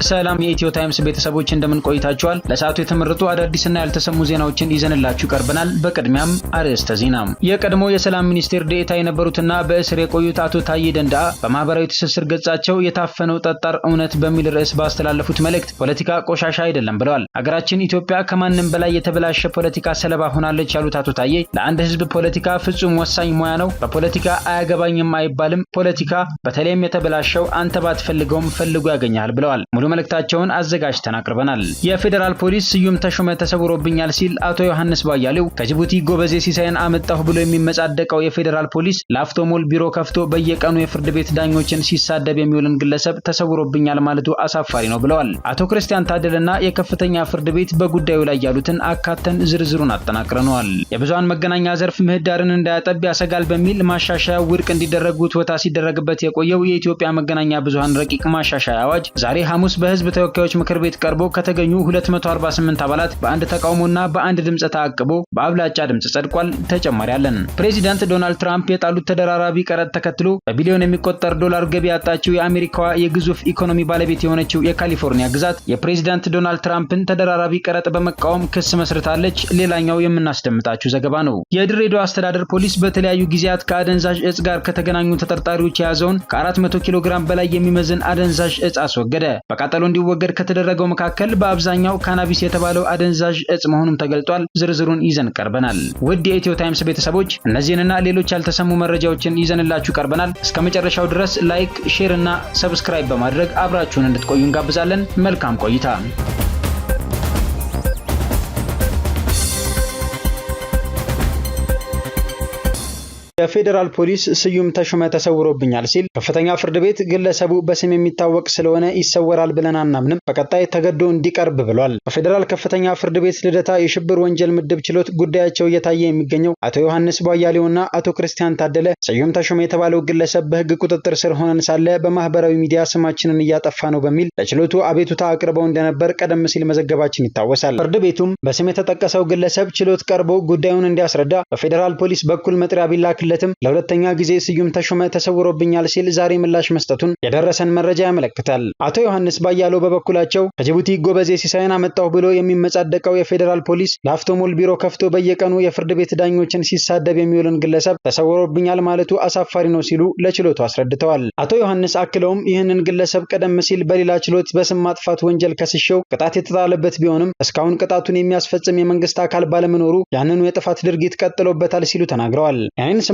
ሰላም የኢትዮ ታይምስ ቤተሰቦች እንደምን ቆይታችኋል? ለሰዓቱ የተመረጡ አዳዲስና ያልተሰሙ ዜናዎችን ይዘንላችሁ ቀርበናል። በቅድሚያም አርዕስተ ዜና። የቀድሞ የሰላም ሚኒስቴር ዴኤታ የነበሩትና በእስር የቆዩት አቶ ታዬ ደንደአ በማህበራዊ ትስስር ገጻቸው የታፈነው ጠጣር እውነት በሚል ርዕስ ባስተላለፉት መልእክት ፖለቲካ ቆሻሻ አይደለም ብለዋል። ሀገራችን ኢትዮጵያ ከማንም በላይ የተበላሸ ፖለቲካ ሰለባ ሆናለች ያሉት አቶ ታዬ ለአንድ ህዝብ ፖለቲካ ፍጹም ወሳኝ ሙያ ነው። በፖለቲካ አያገባኝም አይባልም። ፖለቲካ በተለይም የተበላሸው አንተ ባትፈልገውም ፈልጎ ያገኛል ብለዋል። ሙሉ መልእክታቸውን አዘጋጅተን አቅርበናል። የፌዴራል ፖሊስ ስዩም ተሾመ ተሰውሮብኛል ሲል አቶ ዮሐንስ ባያሌው ከጅቡቲ ጎበዜ ሲሳይን አመጣሁ ብሎ የሚመጻደቀው የፌዴራል ፖሊስ ላፍቶ ሞል ቢሮ ከፍቶ በየቀኑ የፍርድ ቤት ዳኞችን ሲሳደብ የሚውልን ግለሰብ ተሰውሮብኛል ማለቱ አሳፋሪ ነው ብለዋል። አቶ ክርስቲያን ታደለና የከፍተኛ ፍርድ ቤት በጉዳዩ ላይ ያሉትን አካተን ዝርዝሩን አጠናቅረናል። የብዙሃን መገናኛ ዘርፍ ምህዳርን እንዳያጠብ ያሰጋል በሚል ማሻሻያ ውድቅ እንዲደረግ ውትወታ ሲደረግበት የቆየው የኢትዮጵያ መገናኛ ብዙሃን ረቂቅ ማሻሻያ አዋጅ ዛሬ ሐሙስ በህዝብ ተወካዮች ምክር ቤት ቀርቦ ከተገኙ 248 አባላት በአንድ ተቃውሞና በአንድ ድምጽ ተአቅቦ በአብላጫ ድምጽ ጸድቋል። ተጨማሪ አለን። ፕሬዚዳንት ዶናልድ ትራምፕ የጣሉት ተደራራቢ ቀረጥ ተከትሎ በቢሊዮን የሚቆጠር ዶላር ገቢ ያጣችው የአሜሪካዋ የግዙፍ ኢኮኖሚ ባለቤት የሆነችው የካሊፎርኒያ ግዛት የፕሬዚዳንት ዶናልድ ትራምፕን ተደራራቢ ቀረጥ በመቃወም ክስ መስርታለች። ሌላኛው የምናስደምጣችሁ ዘገባ ነው። የድሬዳዋ አስተዳደር ፖሊስ በተለያዩ ጊዜያት ከአደንዛዥ እጽ ጋር ከተገናኙ ተጠርጣሪዎች የያዘውን ከ400 ኪሎ ግራም በላይ የሚመዝን አደንዛዥ እጽ አስወገደ። በቃጠሎ እንዲወገድ ከተደረገው መካከል በአብዛኛው ካናቢስ የተባለው አደንዛዥ እጽ መሆኑም ተገልጧል። ዝርዝሩን ይዘን ቀርበናል። ውድ የኢትዮ ታይምስ ቤተሰቦች እነዚህንና ሌሎች ያልተሰሙ መረጃዎችን ይዘንላችሁ ቀርበናል። እስከ መጨረሻው ድረስ ላይክ፣ ሼር እና ሰብስክራይብ በማድረግ አብራችሁን እንድትቆዩ እንጋብዛለን። መልካም ቆይታ። የፌዴራል ፖሊስ ስዩም ተሾመ ተሰውሮብኛል ሲል ከፍተኛ ፍርድ ቤት ግለሰቡ በስም የሚታወቅ ስለሆነ ይሰወራል ብለን አናምንም፣ በቀጣይ ተገዶ እንዲቀርብ ብሏል። በፌዴራል ከፍተኛ ፍርድ ቤት ልደታ የሽብር ወንጀል ምድብ ችሎት ጉዳያቸው እየታየ የሚገኘው አቶ ዮሐንስ ባያሌውና አቶ ክርስቲያን ታደለ ስዩም ተሾመ የተባለው ግለሰብ በህግ ቁጥጥር ስር ሆነን ሳለ በማህበራዊ ሚዲያ ስማችንን እያጠፋ ነው በሚል ለችሎቱ አቤቱታ አቅርበው እንደነበር ቀደም ሲል መዘገባችን ይታወሳል። ፍርድ ቤቱም በስም የተጠቀሰው ግለሰብ ችሎት ቀርቦ ጉዳዩን እንዲያስረዳ በፌዴራል ፖሊስ በኩል መጥሪያ ቢላክ ለሁለተኛ ጊዜ ስዩም ተሾመ ተሰውሮብኛል ሲል ዛሬ ምላሽ መስጠቱን የደረሰን መረጃ ያመለክታል። አቶ ዮሐንስ ባያሌው በበኩላቸው ከጅቡቲ ጎበዜ ሲሳይን አመጣሁ ብሎ የሚመጻደቀው የፌዴራል ፖሊስ ላፍቶ ሞል ቢሮ ከፍቶ በየቀኑ የፍርድ ቤት ዳኞችን ሲሳደብ የሚውልን ግለሰብ ተሰውሮብኛል ማለቱ አሳፋሪ ነው ሲሉ ለችሎቱ አስረድተዋል። አቶ ዮሐንስ አክለውም ይህንን ግለሰብ ቀደም ሲል በሌላ ችሎት በስም ማጥፋት ወንጀል ከስሼው ቅጣት የተጣለበት ቢሆንም እስካሁን ቅጣቱን የሚያስፈጽም የመንግስት አካል ባለመኖሩ ያንኑ የጥፋት ድርጊት ቀጥሎበታል ሲሉ ተናግረዋል።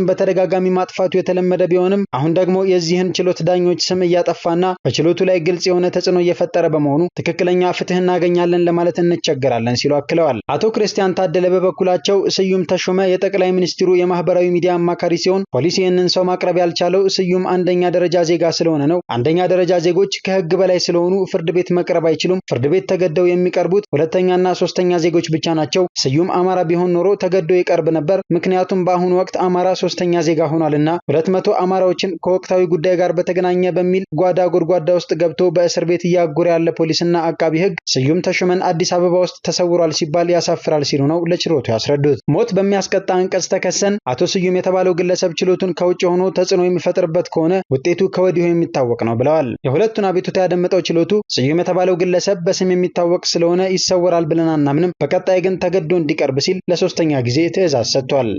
በተደጋጋሚ ማጥፋቱ የተለመደ ቢሆንም አሁን ደግሞ የዚህን ችሎት ዳኞች ስም እያጠፋና በችሎቱ ላይ ግልጽ የሆነ ተጽዕኖ እየፈጠረ በመሆኑ ትክክለኛ ፍትህ እናገኛለን ለማለት እንቸገራለን ሲሉ አክለዋል። አቶ ክርስቲያን ታደለ በበኩላቸው ስዩም ተሾመ የጠቅላይ ሚኒስትሩ የማህበራዊ ሚዲያ አማካሪ ሲሆን ፖሊስ ይህንን ሰው ማቅረብ ያልቻለው ስዩም አንደኛ ደረጃ ዜጋ ስለሆነ ነው። አንደኛ ደረጃ ዜጎች ከህግ በላይ ስለሆኑ ፍርድ ቤት መቅረብ አይችሉም። ፍርድ ቤት ተገደው የሚቀርቡት ሁለተኛና ሶስተኛ ዜጎች ብቻ ናቸው። ስዩም አማራ ቢሆን ኖሮ ተገዶ ይቀርብ ነበር። ምክንያቱም በአሁኑ ወቅት አማራ ሶስተኛ ዜጋ ሆኗልና 200 አማራዎችን ከወቅታዊ ጉዳይ ጋር በተገናኘ በሚል ጓዳ ጎድጓዳ ውስጥ ገብቶ በእስር ቤት እያጎረ ያለ ፖሊስና አቃቢ ህግ ስዩም ተሾመን አዲስ አበባ ውስጥ ተሰውሯል ሲባል ያሳፍራል ሲሉ ነው ለችሎቱ ያስረዱት። ሞት በሚያስቀጣ አንቀጽ ተከሰን አቶ ስዩም የተባለው ግለሰብ ችሎቱን ከውጭ ሆኖ ተጽዕኖ የሚፈጥርበት ከሆነ ውጤቱ ከወዲሁ የሚታወቅ ነው ብለዋል። የሁለቱን አቤቱታ ያደመጠው ችሎቱ ስዩም የተባለው ግለሰብ በስም የሚታወቅ ስለሆነ ይሰወራል ብለን አናምንም፣ በቀጣይ ግን ተገዶ እንዲቀርብ ሲል ለሶስተኛ ጊዜ ትዕዛዝ ሰጥቷል።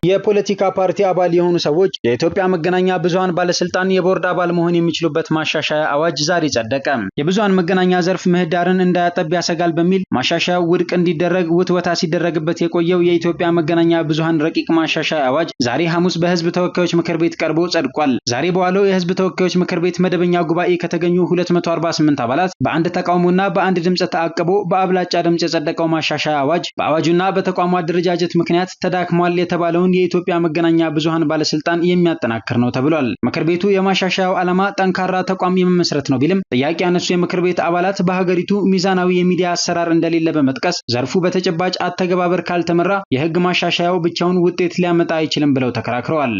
የፖለቲካ ፓርቲ አባል የሆኑ ሰዎች የኢትዮጵያ መገናኛ ብዙሃን ባለስልጣን የቦርድ አባል መሆን የሚችሉበት ማሻሻያ አዋጅ ዛሬ ጸደቀ። የብዙሃን መገናኛ ዘርፍ ምህዳርን እንዳያጠብ ያሰጋል በሚል ማሻሻያው ውድቅ እንዲደረግ ውትወታ ሲደረግበት የቆየው የኢትዮጵያ መገናኛ ብዙሃን ረቂቅ ማሻሻያ አዋጅ ዛሬ ሐሙስ በህዝብ ተወካዮች ምክር ቤት ቀርቦ ጸድቋል። ዛሬ በዋለው የህዝብ ተወካዮች ምክር ቤት መደበኛ ጉባኤ ከተገኙ 248 አባላት በአንድ ተቃውሞና በአንድ ድምጽ ተአቅቦ በአብላጫ ድምጽ የጸደቀው ማሻሻያ አዋጅ በአዋጁና በተቋሙ አደረጃጀት ምክንያት ተዳክሟል የተባለውን የኢትዮጵያ መገናኛ ብዙሃን ባለስልጣን የሚያጠናክር ነው ተብሏል። ምክር ቤቱ የማሻሻያው ዓላማ ጠንካራ ተቋም የመመስረት ነው ቢልም ጥያቄ ያነሱ የምክር ቤት አባላት በሀገሪቱ ሚዛናዊ የሚዲያ አሰራር እንደሌለ በመጥቀስ ዘርፉ በተጨባጭ አተገባበር ካልተመራ የህግ ማሻሻያው ብቻውን ውጤት ሊያመጣ አይችልም ብለው ተከራክረዋል።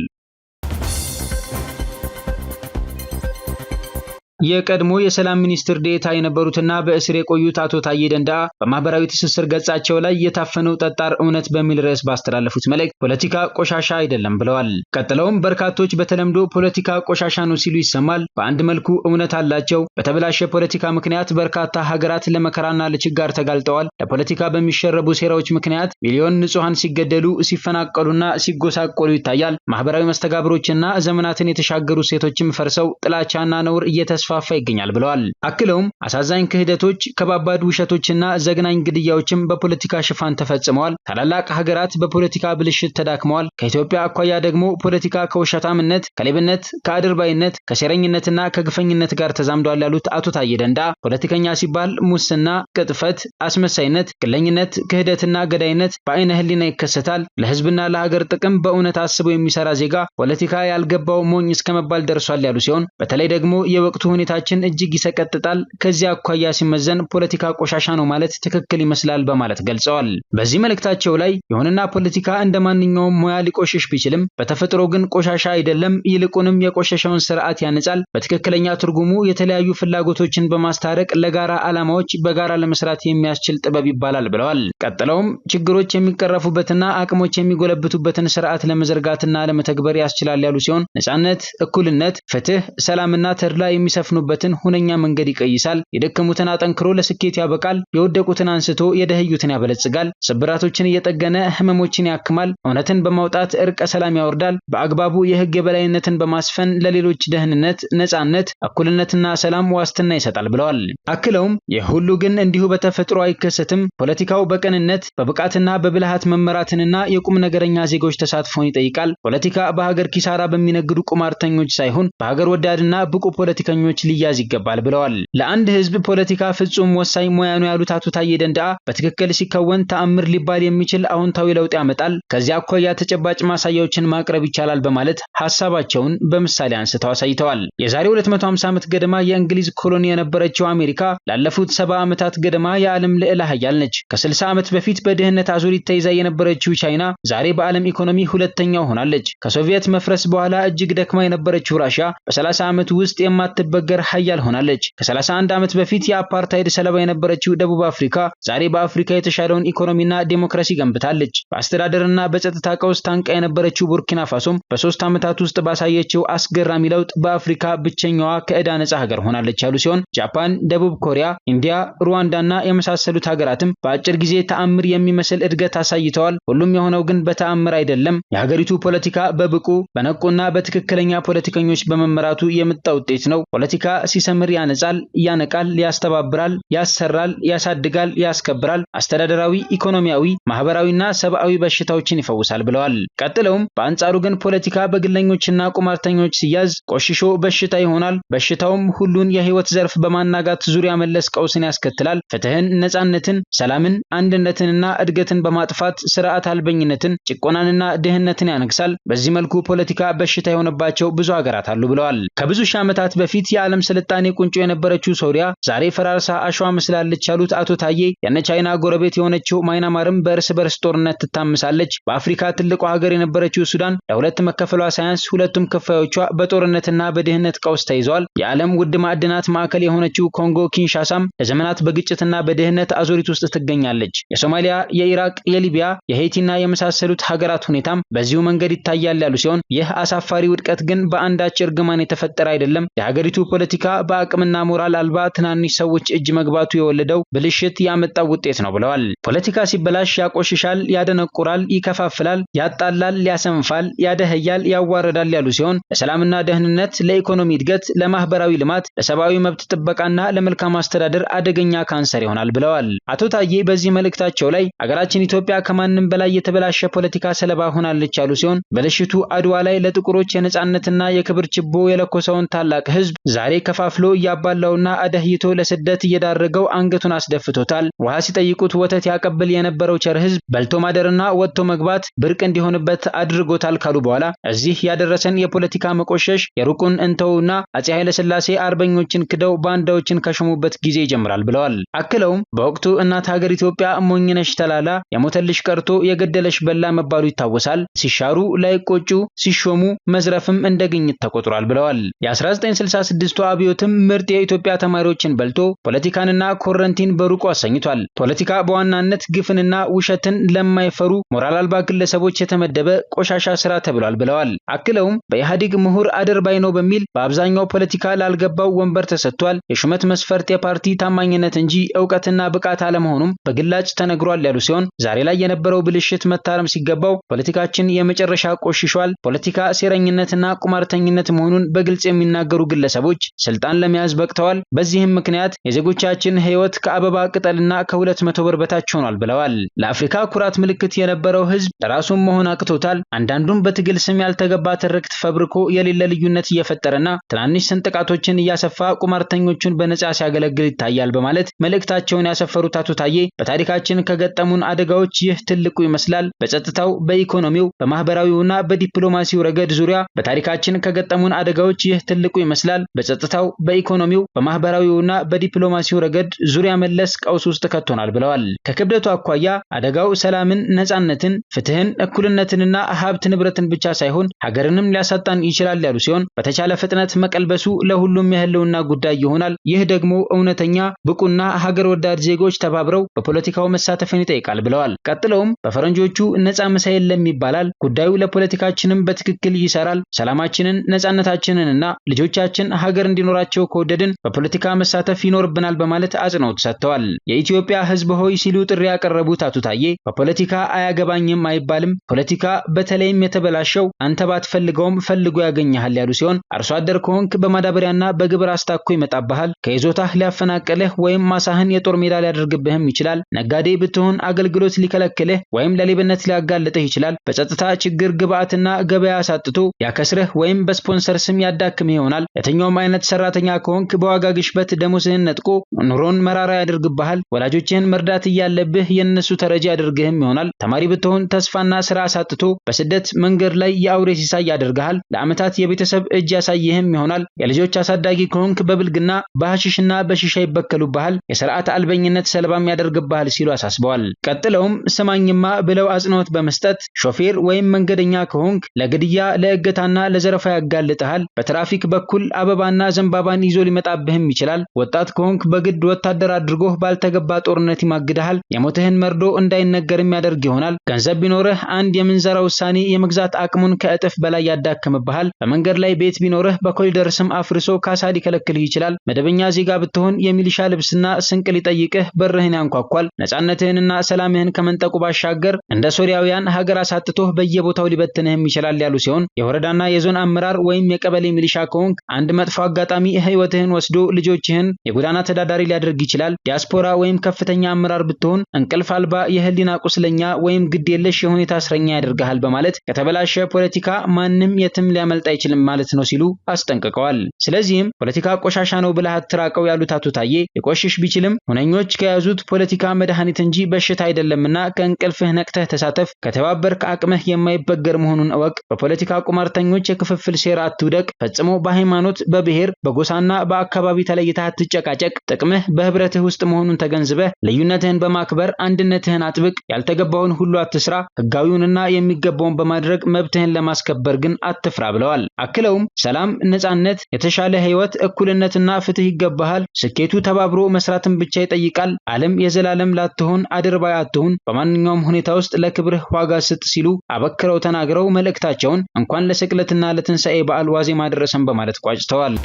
የቀድሞ የሰላም ሚኒስትር ዴኤታ የነበሩትና በእስር የቆዩት አቶ ታዬ ደንደአ በማህበራዊ ትስስር ገጻቸው ላይ የታፈነው ጠጣር እውነት በሚል ርዕስ ባስተላለፉት መልእክት ፖለቲካ ቆሻሻ አይደለም ብለዋል። ቀጥለውም በርካቶች በተለምዶ ፖለቲካ ቆሻሻ ነው ሲሉ ይሰማል፣ በአንድ መልኩ እውነት አላቸው። በተበላሸ ፖለቲካ ምክንያት በርካታ ሀገራት ለመከራና ለችጋር ተጋልጠዋል። ለፖለቲካ በሚሸረቡ ሴራዎች ምክንያት ሚሊዮን ንጹሃን ሲገደሉ፣ ሲፈናቀሉና ሲጎሳቆሉ ይታያል። ማህበራዊ መስተጋብሮችና ዘመናትን የተሻገሩ ሴቶችም ፈርሰው ጥላቻና ነውር እየተስፋፋ ይገኛል ብለዋል። አክለውም አሳዛኝ ክህደቶች፣ ከባባድ ውሸቶችና ዘግናኝ ግድያዎችም በፖለቲካ ሽፋን ተፈጽመዋል። ታላላቅ ሀገራት በፖለቲካ ብልሽት ተዳክመዋል። ከኢትዮጵያ አኳያ ደግሞ ፖለቲካ ከውሸታምነት፣ ከሌብነት፣ ከአድርባይነት፣ ከሴረኝነትና ከግፈኝነት ጋር ተዛምዷል ያሉት አቶ ታዬ ደንደአ ፖለቲከኛ ሲባል ሙስና፣ ቅጥፈት፣ አስመሳይነት፣ ግለኝነት፣ ክህደትና ገዳይነት በአይነ ህሊና ይከሰታል። ለህዝብና ለሀገር ጥቅም በእውነት አስቦ የሚሰራ ዜጋ ፖለቲካ ያልገባው ሞኝ እስከመባል ደርሷል ያሉ ሲሆን በተለይ ደግሞ የወቅቱ ሁኔታችን እጅግ ይሰቀጥጣል። ከዚያ አኳያ ሲመዘን ፖለቲካ ቆሻሻ ነው ማለት ትክክል ይመስላል በማለት ገልጸዋል። በዚህ መልእክታቸው ላይ ይሁንና ፖለቲካ እንደማንኛውም ሙያ ሊቆሽሽ ቢችልም በተፈጥሮ ግን ቆሻሻ አይደለም፣ ይልቁንም የቆሸሸውን ስርዓት ያነጻል። በትክክለኛ ትርጉሙ የተለያዩ ፍላጎቶችን በማስታረቅ ለጋራ ዓላማዎች በጋራ ለመስራት የሚያስችል ጥበብ ይባላል ብለዋል። ቀጥለውም ችግሮች የሚቀረፉበትና አቅሞች የሚጎለብቱበትን ስርዓት ለመዘርጋትና ለመተግበር ያስችላል ያሉ ሲሆን ነጻነት፣ እኩልነት፣ ፍትህ፣ ሰላምና ተድላ የሚሰፍኑበትን ሁነኛ መንገድ ይቀይሳል። የደከሙትን አጠንክሮ ለስኬት ያበቃል። የወደቁትን አንስቶ የደህዩትን ያበለጽጋል። ስብራቶችን እየጠገነ ህመሞችን ያክማል። እውነትን በማውጣት እርቀ ሰላም ያወርዳል። በአግባቡ የህግ የበላይነትን በማስፈን ለሌሎች ደህንነት፣ ነጻነት፣ እኩልነትና ሰላም ዋስትና ይሰጣል ብለዋል። አክለውም ይህ ሁሉ ግን እንዲሁ በተፈጥሮ አይከሰትም። ፖለቲካው በቅንነት በብቃትና በብልሃት መመራትንና የቁም ነገረኛ ዜጎች ተሳትፎን ይጠይቃል። ፖለቲካ በሀገር ኪሳራ በሚነግዱ ቁማርተኞች ሳይሆን በሀገር ወዳድና ብቁ ፖለቲከኞች ሊያዝ ይገባል ብለዋል። ለአንድ ህዝብ ፖለቲካ ፍጹም ወሳኝ ሙያ ነው ያሉት አቶ ታዬ ደንደአ በትክክል ሲከወን ተአምር ሊባል የሚችል አዎንታዊ ለውጥ ያመጣል። ከዚያ አኳያ ተጨባጭ ማሳያዎችን ማቅረብ ይቻላል በማለት ሐሳባቸውን በምሳሌ አንስተው አሳይተዋል። የዛሬ 250 ዓመት ገደማ የእንግሊዝ ኮሎኒ የነበረችው አሜሪካ ላለፉት 70 ዓመታት ገደማ የዓለም ልዕለ ኃያል ነች። ከ60 ዓመት በፊት በድህነት አዙሪት ተይዛ የነበረችው ቻይና ዛሬ በዓለም ኢኮኖሚ ሁለተኛው ሆናለች። ከሶቪየት መፍረስ በኋላ እጅግ ደክማ የነበረችው ራሽያ በ30 ዓመት ውስጥ የማትበገር ኃያል ሆናለች። ከ31 ዓመት በፊት የአፓርታይድ ሰለባ የነበረችው ደቡብ አፍሪካ ዛሬ በአፍሪካ የተሻለውን ኢኮኖሚና ዴሞክራሲ ገንብታለች። በአስተዳደርና በጸጥታ ቀውስ ታንቃ የነበረችው ቡርኪና ፋሶም በ3 ዓመታት ውስጥ ባሳየችው አስገራሚ ለውጥ በአፍሪካ ብቸኛዋ ከዕዳ ነጻ ሀገር ሆናለች ያሉ ሲሆን ጃፓን፣ ደቡብ ኮሪያ፣ ኢንዲያ፣ ሩዋንዳና የመሳሰሉት ሀገራትም በአጭር ጊዜ ተአምር የሚመስል እድገት አሳይተዋል። ሁሉም የሆነው ግን በተአምር አይደለም። የሀገሪቱ ፖለቲካ በብቁ በነቁና በትክክለኛ ፖለቲከኞች በመመራቱ የመጣ ውጤት ነው። ፖለቲካ ሲሰምር ያነጻል፣ ያነቃል፣ ያስተባብራል፣ ያሰራል፣ ያሳድጋል፣ ያስከብራል፣ አስተዳደራዊ፣ ኢኮኖሚያዊ፣ ማህበራዊና ሰብአዊ በሽታዎችን ይፈውሳል ብለዋል። ቀጥለውም በአንጻሩ ግን ፖለቲካ በግለኞችና ቁማርተኞች ሲያዝ ቆሽሾ በሽታ ይሆናል። በሽታውም ሁሉን የህይወት ዘርፍ በማናጋት ዙሪያ መለስ ቀውስን ያስከትላል። ፍትህን፣ ነጻነትን፣ ሰላምን፣ አንድነትንና እድገትን በማጥፋት ስርዓት አልበኝነትን፣ ጭቆናንና ድህነትን ያነግሳል። በዚህ መልኩ ፖለቲካ በሽታ የሆነባቸው ብዙ ሀገራት አሉ ብለዋል። ከብዙ ሺህ ዓመታት በፊት የዓለም ስልጣኔ ቁንጮ የነበረችው ሶሪያ ዛሬ ፈራርሳ አሸዋ መስላለች ያሉት አቶ ታዬ የነ ቻይና ጎረቤት የሆነችው ማይናማርም በእርስ በርስ ጦርነት ትታመሳለች። በአፍሪካ ትልቋ ሀገር የነበረችው ሱዳን ለሁለት መከፈሏ ሳያንስ ሁለቱም ክፋዮቿ በጦርነትና በድህነት ቀውስ ተይዘዋል። የዓለም ውድ ማዕድናት ማዕከል የሆነችው ኮንጎ ኪንሻሳም ለዘመናት በግጭትና በድህነት አዙሪት ውስጥ ትገኛለች። የሶማሊያ፣ የኢራቅ፣ የሊቢያ፣ የሄይቲና የመሳሰሉት ሀገራት ሁኔታም በዚሁ መንገድ ይታያል ያሉ ሲሆን ይህ አሳፋሪ ውድቀት ግን በአንዳች እርግማን የተፈጠረ አይደለም። የሀገሪቱ ፖለቲካ በአቅምና ሞራል አልባ ትናንሽ ሰዎች እጅ መግባቱ የወለደው ብልሽት ያመጣው ውጤት ነው ብለዋል። ፖለቲካ ሲበላሽ ያቆሽሻል፣ ያደነቁራል፣ ይከፋፍላል፣ ያጣላል፣ ያሰንፋል፣ ያደህያል፣ ያዋረዳል ያሉ ሲሆን ለሰላምና ደህንነት፣ ለኢኮኖሚ እድገት፣ ለማህበራዊ ልማት፣ ለሰብአዊ መብት ጥበቃና ለመልካም አስተዳደር አደገኛ ካንሰር ይሆናል ብለዋል። አቶ ታዬ በዚህ መልእክታቸው ላይ ሀገራችን ኢትዮጵያ ከማንም በላይ የተበላሸ ፖለቲካ ሰለባ ሆናለች ያሉ ሲሆን ብልሽቱ አድዋ ላይ ለጥቁሮች የነጻነትና የክብር ችቦ የለኮሰውን ታላቅ ህዝብ ዛሬ ከፋፍሎ እያባላውና አደህይቶ ለስደት እየዳረገው አንገቱን አስደፍቶታል። ውሃ ሲጠይቁት ወተት ያቀብል የነበረው ቸር ህዝብ በልቶ ማደርና ወጥቶ መግባት ብርቅ እንዲሆንበት አድርጎታል ካሉ በኋላ እዚህ ያደረሰን የፖለቲካ መቆሸሽ የሩቁን እንተውና አፄ ኃይለ ሥላሴ አርበኞችን ክደው ባንዳዎችን ከሾሙበት ጊዜ ይጀምራል ብለዋል። አክለውም በወቅቱ እናት ሀገር ኢትዮጵያ ሞኝነሽ ተላላ የሞተልሽ ቀርቶ የገደለሽ በላ መባሉ ይታወሳል። ሲሻሩ ላይቆጩ ሲሾሙ መዝረፍም እንደ ግኝት ተቆጥሯል ብለዋል። የ1966 የማግስቱ አብዮትም ምርጥ የኢትዮጵያ ተማሪዎችን በልቶ ፖለቲካንና ኮረንቲን በሩቁ አሰኝቷል። ፖለቲካ በዋናነት ግፍንና ውሸትን ለማይፈሩ ሞራል አልባ ግለሰቦች የተመደበ ቆሻሻ ስራ ተብሏል ብለዋል። አክለውም በኢህአዴግ ምሁር አድርባይ ነው በሚል በአብዛኛው ፖለቲካ ላልገባው ወንበር ተሰጥቷል። የሹመት መስፈርት የፓርቲ ታማኝነት እንጂ ዕውቀትና ብቃት አለመሆኑም በግላጭ ተነግሯል ያሉ ሲሆን ዛሬ ላይ የነበረው ብልሽት መታረም ሲገባው ፖለቲካችን የመጨረሻ ቆሽሿል፣ ፖለቲካ ሴረኝነትና ቁማርተኝነት መሆኑን በግልጽ የሚናገሩ ግለሰቦች ስልጣን ለመያዝ በቅተዋል። በዚህም ምክንያት የዜጎቻችን ህይወት ከአበባ ቅጠልና ከ200 ብር በታች ሆኗል ብለዋል። ለአፍሪካ ኩራት ምልክት የነበረው ህዝብ ለራሱም መሆን አቅቶታል። አንዳንዱም በትግል ስም ያልተገባ ትርክት ፈብርኮ የሌለ ልዩነት እየፈጠረና ትናንሽ ስንጥቃቶችን እያሰፋ ቁማርተኞቹን በነጻ ሲያገለግል ይታያል በማለት መልእክታቸውን ያሰፈሩት አቶ ታዬ በታሪካችን ከገጠሙን አደጋዎች ይህ ትልቁ ይመስላል። በጸጥታው፣ በኢኮኖሚው፣ በማህበራዊውና በዲፕሎማሲው ረገድ ዙሪያ በታሪካችን ከገጠሙን አደጋዎች ይህ ትልቁ ይመስላል። በጸጥታው፣ በኢኮኖሚው፣ በማህበራዊውና በዲፕሎማሲው ረገድ ዙሪያ መለስ ቀውስ ውስጥ ከቶናል ብለዋል። ከክብደቱ አኳያ አደጋው ሰላምን፣ ነጻነትን፣ ፍትህን፣ እኩልነትንና ሀብት ንብረትን ብቻ ሳይሆን ሀገርንም ሊያሳጣን ይችላል ያሉ ሲሆን በተቻለ ፍጥነት መቀልበሱ ለሁሉም የህልውና ጉዳይ ይሆናል። ይህ ደግሞ እውነተኛ ብቁና ሀገር ወዳድ ዜጎች ተባብረው በፖለቲካው መሳተፍን ይጠይቃል ብለዋል። ቀጥለውም በፈረንጆቹ ነጻ ምሳ የለም ይባላል። ጉዳዩ ለፖለቲካችንም በትክክል ይሰራል። ሰላማችንን፣ ነጻነታችንንና ልጆቻችን ሀገር እንዲኖራቸው ከወደድን በፖለቲካ መሳተፍ ይኖርብናል በማለት አጽንኦት ሰጥተዋል። የኢትዮጵያ ህዝብ ሆይ ሲሉ ጥሪ ያቀረቡት አቶ ታዬ በፖለቲካ አያገባኝም አይባልም፣ ፖለቲካ በተለይም የተበላሸው አንተ ባትፈልገውም ፈልጎ ያገኘሃል ያሉ ሲሆን አርሶ አደር ከሆንክ በማዳበሪያና በግብር አስታኮ ይመጣብሃል። ከይዞታህ ሊያፈናቅልህ ወይም ማሳህን የጦር ሜዳ ሊያደርግብህም ይችላል። ነጋዴ ብትሆን አገልግሎት ሊከለክልህ ወይም ለሌብነት ሊያጋልጥህ ይችላል። በጸጥታ ችግር ግብአትና ገበያ አሳጥቶ ያከስርህ ወይም በስፖንሰር ስም ያዳክምህ ይሆናል። የትኛውም አይነት ሰራተኛ ከሆንክ በዋጋ ግሽበት ደሞዝህን ነጥቆ ኑሮን መራራ ያደርግብሃል። ወላጆችህን መርዳት እያለብህ የነሱ ተረጂ ያደርግህም ይሆናል። ተማሪ ብትሆን ተስፋና ስራ አሳጥቶ በስደት መንገድ ላይ የአውሬ ሲሳይ ያደርግሃል። ለዓመታት የቤተሰብ እጅ ያሳይህም ይሆናል። የልጆች አሳዳጊ ከሆንክ በብልግና በሐሽሽና በሺሻ ይበከሉብሃል። የሥርዓት አልበኝነት ሰለባም ያደርግብሃል ሲሉ አሳስበዋል። ቀጥለውም ስማኝማ ብለው አጽንኦት በመስጠት ሾፌር ወይም መንገደኛ ከሆንክ ለግድያ ለእገታና ለዘረፋ ያጋልጥሃል። በትራፊክ በኩል አበባና ዘንባባን ይዞ ሊመጣብህም ይችላል። ወጣት ከሆንክ በግድ ወታደር አድርጎህ ባልተገባ ጦርነት ይማግድሃል። የሞትህን መርዶ እንዳይነገርም ያደርግ ይሆናል። ገንዘብ ቢኖርህ አንድ የምንዘራ ውሳኔ የመግዛት አቅሙን ከእጥፍ በላይ ያዳክምብሃል። በመንገድ ላይ ቤት ቢኖርህ በኮሪደር ስም አፍርሶ ካሳ ሊከለክልህ ይችላል። መደበኛ ዜጋ ብትሆን የሚሊሻ ልብስና ስንቅ ሊጠይቅህ በርህን ያንኳኳል። ነጻነትህንና ሰላምህን ከመንጠቁ ባሻገር እንደ ሶሪያውያን ሀገር አሳጥቶህ በየቦታው ሊበትንህም ይችላል ያሉ ሲሆን የወረዳና የዞን አመራር ወይም የቀበሌ ሚሊሻ ከሆንክ አንድ መጥፎ አጋጣሚ ህይወትህን ወስዶ ልጆችህን የጎዳና ተዳዳሪ ሊያደርግ ይችላል። ዲያስፖራ ወይም ከፍተኛ አመራር ብትሆን እንቅልፍ አልባ የህሊና ቁስለኛ ወይም ግድ የለሽ የሁኔታ እስረኛ ያደርግሃል በማለት ከተበላሸ ፖለቲካ ማንም የትም ሊያመልጥ አይችልም ማለት ነው ሲሉ አስጠንቅቀዋል። ስለዚህም ፖለቲካ ቆሻሻ ነው ብለህ አትራቀው ያሉት አቶ ታዬ የቆሽሽ ቢችልም ሁነኞች ከያዙት ፖለቲካ መድኃኒት እንጂ በሽታ አይደለምና ከእንቅልፍህ ነቅተህ ተሳተፍ፣ ከተባበርክ አቅምህ የማይበገር መሆኑን እወቅ። በፖለቲካ ቁማርተኞች የክፍፍል ሴራ አትውደቅ። ፈጽሞ በሃይማኖት፣ በብሔር፣ በጎሳና በአካባቢ ተለይተህ አትጨቃጨቅ። ጥቅምህ በህብረትህ ውስጥ መሆኑን ተገንዝበህ ልዩነትህን በማክበር አንድነትህን አጥብቅ። ያልተገባውን ሁሉ አትስራ። ህጋዊውንና የሚገባውን በማድረግ መብትህን ለማስከበር ግን አትፍራ ብለዋል። አክለውም ሰላም፣ ነጻነት፣ የተሻለ ህይወት፣ እኩልነትና ፍትህ ይገባሃል። ስኬቱ ተባብሮ መስራትን ብቻ ይጠይቃል። ዓለም የዘላለም ላትሆን አድርባይ አትሁን። በማንኛውም ሁኔታ ውስጥ ለክብርህ ዋጋ ስጥ ሲሉ አበክረው ተናግረው መልእክታቸውን እንኳን ለስቅለትና ለትንሣኤ በዓል ዋዜማ ደረሰን በማለት ቋጭተዋል።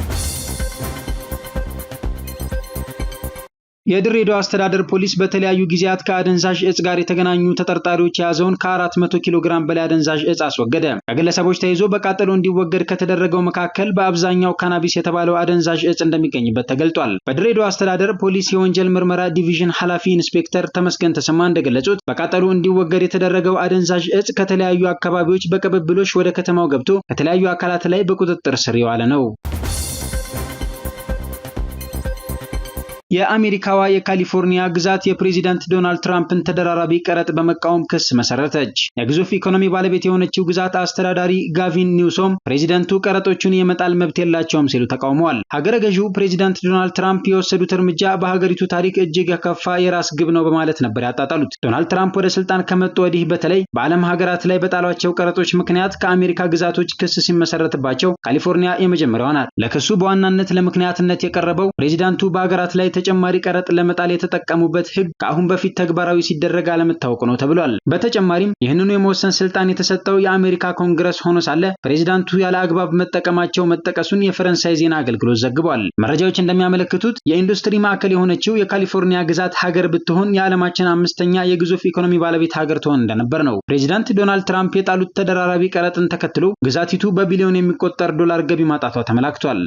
የድሬዳዋ አስተዳደር ፖሊስ በተለያዩ ጊዜያት ከአደንዛዥ እጽ ጋር የተገናኙ ተጠርጣሪዎች የያዘውን ከ400 ኪሎ ግራም በላይ አደንዛዥ እጽ አስወገደ። ከግለሰቦች ተይዞ በቃጠሎ እንዲወገድ ከተደረገው መካከል በአብዛኛው ካናቢስ የተባለው አደንዛዥ እጽ እንደሚገኝበት ተገልጧል። በድሬዳዋ አስተዳደር ፖሊስ የወንጀል ምርመራ ዲቪዥን ኃላፊ ኢንስፔክተር ተመስገን ተሰማ እንደገለጹት በቃጠሎ እንዲወገድ የተደረገው አደንዛዥ እጽ ከተለያዩ አካባቢዎች በቅብብሎሽ ወደ ከተማው ገብቶ ከተለያዩ አካላት ላይ በቁጥጥር ስር የዋለ ነው። የአሜሪካዋ የካሊፎርኒያ ግዛት የፕሬዚዳንት ዶናልድ ትራምፕን ተደራራቢ ቀረጥ በመቃወም ክስ መሰረተች። የግዙፍ ኢኮኖሚ ባለቤት የሆነችው ግዛት አስተዳዳሪ ጋቪን ኒውሶም ፕሬዚዳንቱ ቀረጦቹን የመጣል መብት የላቸውም ሲሉ ተቃውመዋል። ሀገረ ገዢው ፕሬዚዳንት ዶናልድ ትራምፕ የወሰዱት እርምጃ በሀገሪቱ ታሪክ እጅግ የከፋ የራስ ግብ ነው በማለት ነበር ያጣጣሉት። ዶናልድ ትራምፕ ወደ ስልጣን ከመጡ ወዲህ በተለይ በዓለም ሀገራት ላይ በጣሏቸው ቀረጦች ምክንያት ከአሜሪካ ግዛቶች ክስ ሲመሰረትባቸው ካሊፎርኒያ የመጀመሪያዋ ናት። ለክሱ በዋናነት ለምክንያትነት የቀረበው ፕሬዚዳንቱ በሀገራት ላይ ተጨማሪ ቀረጥ ለመጣል የተጠቀሙበት ሕግ ከአሁን በፊት ተግባራዊ ሲደረግ አለመታወቁ ነው ተብሏል። በተጨማሪም ይህንኑ የመወሰን ስልጣን የተሰጠው የአሜሪካ ኮንግረስ ሆኖ ሳለ ፕሬዚዳንቱ ያለ አግባብ መጠቀማቸው መጠቀሱን የፈረንሳይ ዜና አገልግሎት ዘግቧል። መረጃዎች እንደሚያመለክቱት የኢንዱስትሪ ማዕከል የሆነችው የካሊፎርኒያ ግዛት ሀገር ብትሆን የዓለማችን 5ኛ የግዙፍ ኢኮኖሚ ባለቤት ሀገር ትሆን እንደነበር ነው። ፕሬዚዳንት ዶናልድ ትራምፕ የጣሉት ተደራራቢ ቀረጥን ተከትሎ ግዛቲቱ በቢሊዮን የሚቆጠር ዶላር ገቢ ማጣቷ ተመላክቷል።